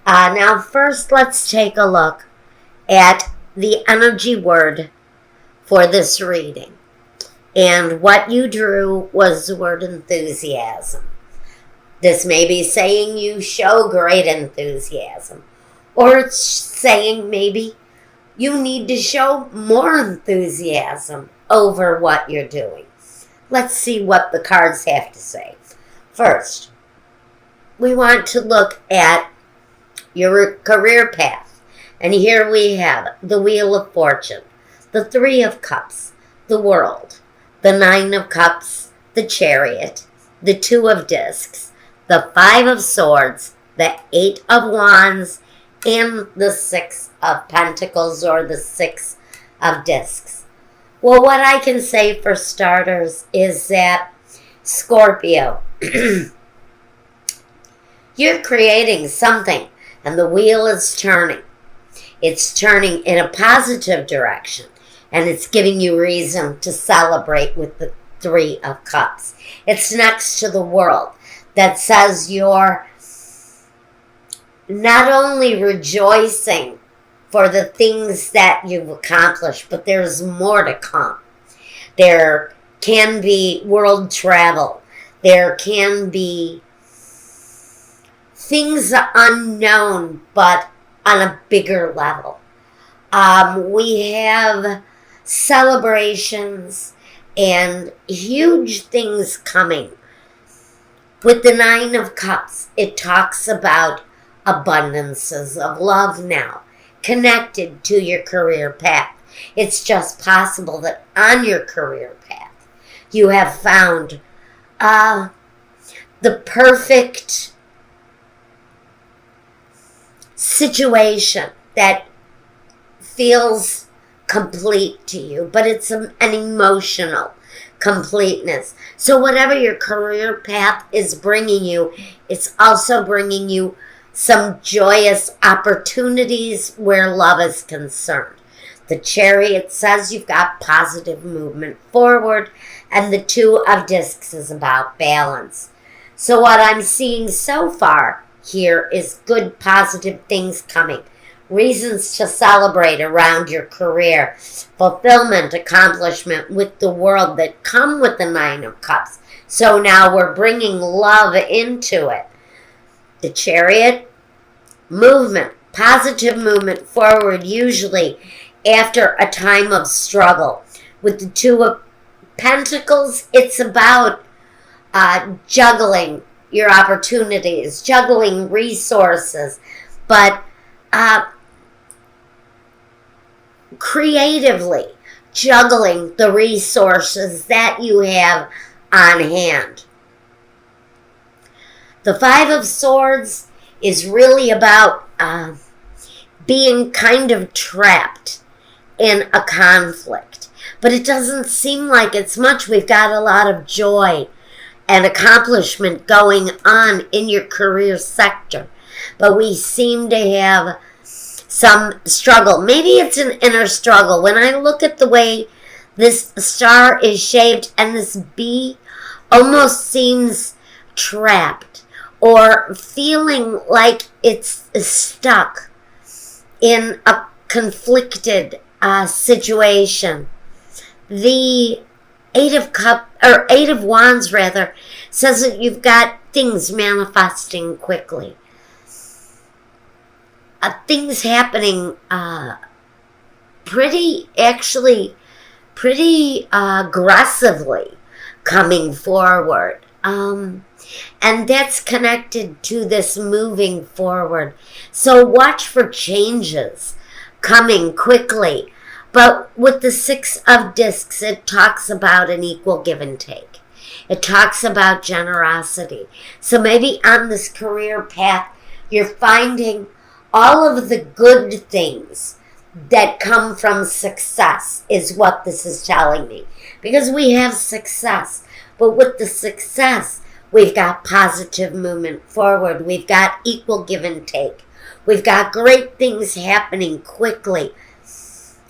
Now, first, let's take a look at the energy word for this reading. And what you drew was the word enthusiasm. This may be saying you show great enthusiasm. Or it's saying maybe you need to show more enthusiasm over what you're doing. Let's see what the cards have to say. First, we want to look at your career path. And here we have the Wheel of Fortune, the Three of Cups, the World, the Nine of Cups, the Chariot, the Two of Discs, the Five of Swords, the Eight of Wands, and the Six of Pentacles, or the Six of Discs. Well, what I can say for starters is that, Scorpio, you're creating something, and the wheel is turning. It's turning in a positive direction, and it's giving you reason to celebrate with the Three of Cups. It's next to the World that says you're not only rejoicing for the things that you've accomplished, but there's more to come. There can be world travel. There can be things unknown, but on a bigger level. We have celebrations and huge things coming. With the Nine of Cups, it talks about abundances of love now, connected to your career path. It's just possible that on your career path, you have found the perfect situation that feels complete to you, but it's an emotional completeness. So whatever your career path is bringing you, it's also bringing you some joyous opportunities where love is concerned. The Chariot says you've got positive movement forward, and the Two of Discs is about balance. So what I'm seeing so far here is good, positive things coming. Reasons to celebrate around your career. Fulfillment, accomplishment with the World that come with the Nine of Cups. So now we're bringing love into it. The Chariot, movement, positive movement forward, usually after a time of struggle. With the Two of Pentacles, it's about juggling your opportunities, juggling resources, but creatively juggling the resources that you have on hand. The Five of Swords is really about being kind of trapped in a conflict. But it doesn't seem like it's much. We've got a lot of joy and accomplishment going on in your career sector. But we seem to have some struggle. Maybe it's an inner struggle. When I look at the way this star is shaped and this bee almost seems trapped or feeling like it's stuck in a conflicted situation. The Eight of Wands rather says that you've got things manifesting quickly. Things happening pretty aggressively coming forward. And that's connected to this moving forward. So watch for changes coming quickly. But with the Six of Discs, it talks about an equal give and take. It talks about generosity. So maybe on this career path, you're finding all of the good things that come from success is what this is telling me. Because we have success. But with the success, we've got positive movement forward. We've got equal give and take. We've got great things happening quickly.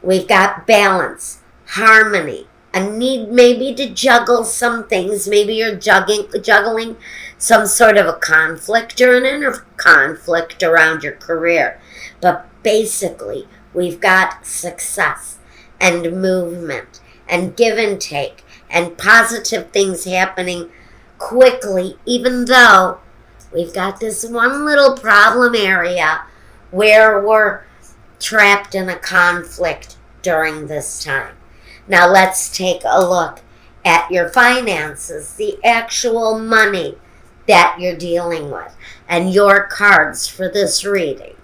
We've got balance, harmony, a need maybe to juggle some things. Maybe you're juggling some sort of a conflict or an inner conflict around your career. But basically, we've got success and movement and give and take and positive things happening quickly, even though we've got this one little problem area where we're trapped in a conflict during this time. Now let's take a look at your finances, the actual money that you're dealing with. And your cards for this reading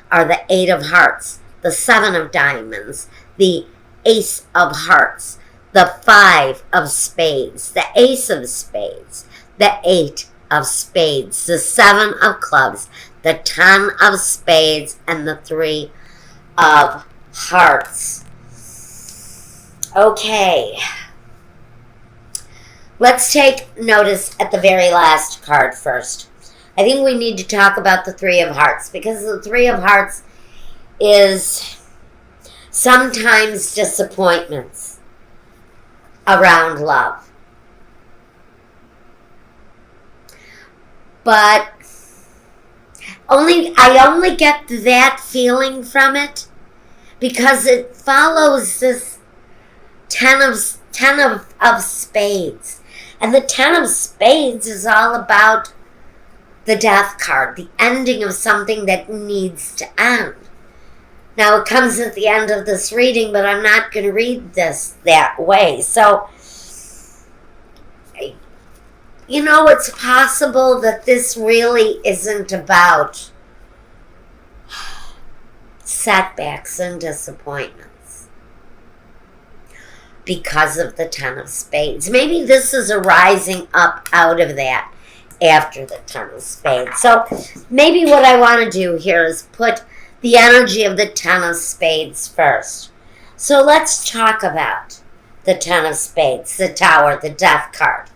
are the 8 of Hearts, the 7 of Diamonds, the Ace of Hearts, the 5 of Spades, the Ace of Spades, the 8 of Spades, the 7 of Clubs, the 10 of Spades, and the 3 of Hearts. Okay. Let's take notice at the very last card first. I think we need to talk about the 3 of Hearts, because the 3 of Hearts is sometimes disappointments around love. But I only get that feeling from it because it follows this 10 of Spades. And the 10 of Spades is all about the Death card, the ending of something that needs to end. Now, it comes at the end of this reading, but I'm not going to read this that way. So, you know, it's possible that this really isn't about setbacks and disappointments because of the 10 of Spades. Maybe this is a rising up out of that after the 10 of Spades. So maybe what I want to do here is put the energy of the 10 of Spades first. So let's talk about the 10 of Spades, the Tower, the Death card.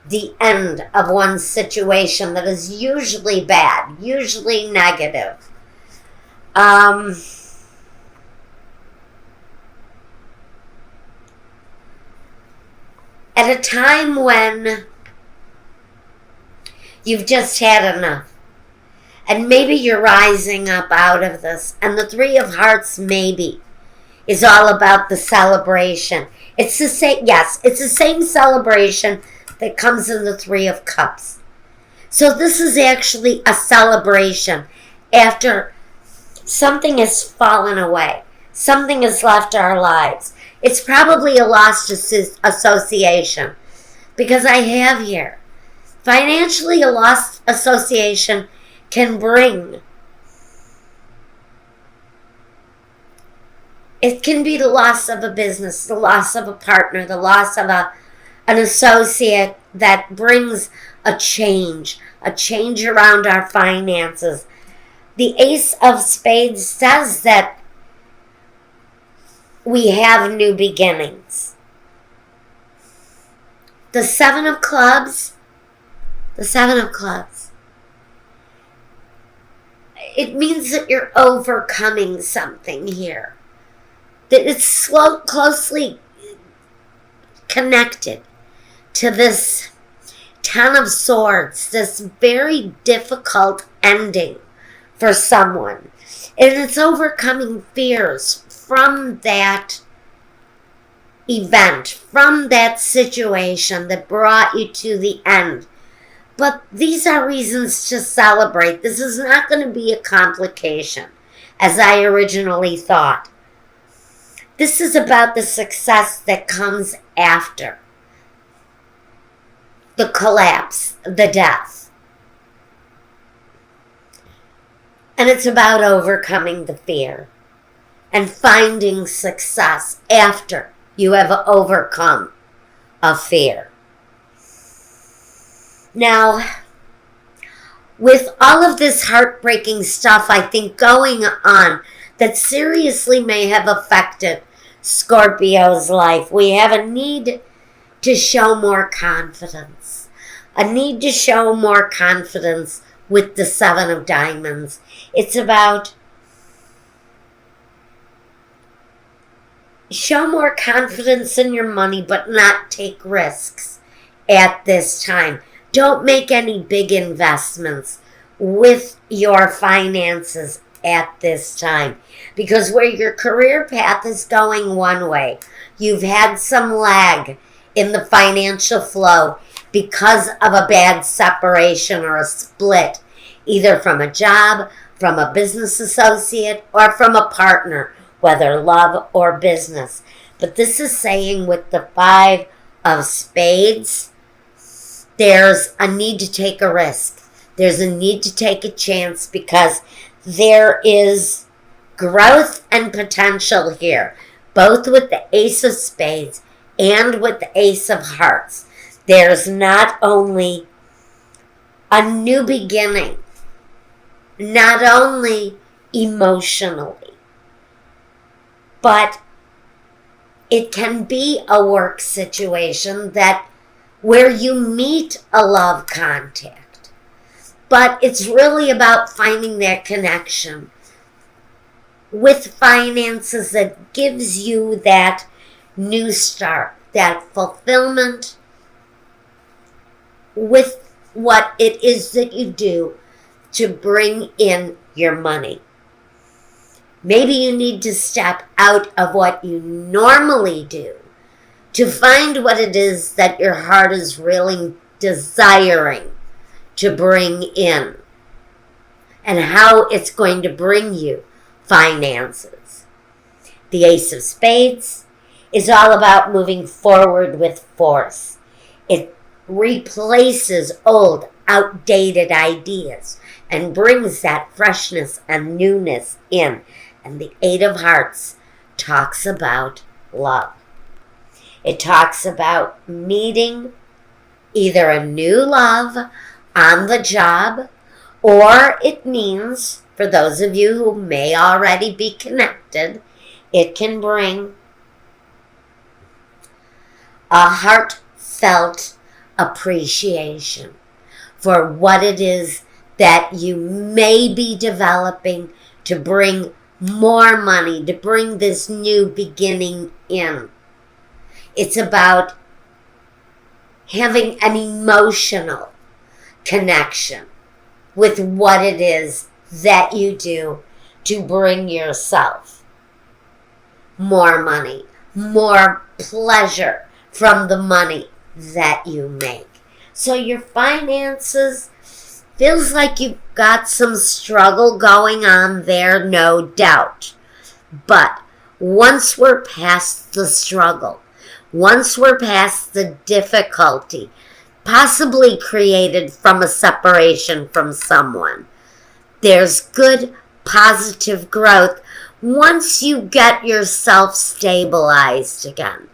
The end of one situation that is usually bad, usually negative. At a time when you've just had enough. And maybe you're rising up out of this. And the 3 of Hearts maybe is all about the celebration. It's the same, yes, it's the same celebration that comes in the 3 of Cups. So this is actually a celebration after something has fallen away. Something has left our lives. It's probably a lost association. Because I have here, financially a lost association can bring. It can be the loss of a business, the loss of a partner, the loss of an associate that brings a change around our finances. The Ace of Spades says that we have new beginnings. The 7 of Clubs, it means that you're overcoming something here. That it's closely connected to this 10 of Swords, this very difficult ending for someone. And it's overcoming fears from that event, from that situation that brought you to the end. But these are reasons to celebrate. This is not going to be a complication, as I originally thought. This is about the success that comes after the collapse, the death. And it's about overcoming the fear and finding success after you have overcome a fear. Now, with all of this heartbreaking stuff, I think, going on that seriously may have affected Scorpio's life, we have a need to show more confidence. A need to show more confidence with the 7 of Diamonds. It's about show more confidence in your money, but not take risks at this time. Don't make any big investments with your finances at this time, because where your career path is going one way, you've had some lag in the financial flow because of a bad separation or a split, either from a job, from a business associate, or from a partner, whether love or business. But this is saying with the 5 of Spades, there's a need to take a risk. There's a need to take a chance, because there is growth and potential here, both with the Ace of Spades and with the Ace of Hearts. There's not only a new beginning, not only emotionally, but it can be a work situation that where you meet a love contact. But it's really about finding that connection with finances that gives you that new start, that fulfillment with what it is that you do to bring in your money. Maybe you need to step out of what you normally do to find what it is that your heart is really desiring to bring in, and how it's going to bring you finances. The Ace of Spades is all about moving forward with force. It replaces old, outdated ideas and brings that freshness and newness in. And the 8 of Hearts talks about love. It talks about meeting either a new love on the job, or it means, for those of you who may already be connected, it can bring a heartfelt appreciation for what it is that you may be developing to bring more money, to bring this new beginning in. It's about having an emotional connection with what it is that you do to bring yourself more money, more pleasure from the money that you make. So your finances feels like you've got some struggle going on there, no doubt. But once we're past the struggle, once we're past the difficulty, possibly created from a separation from someone, there's good, positive growth once you get yourself stabilized again.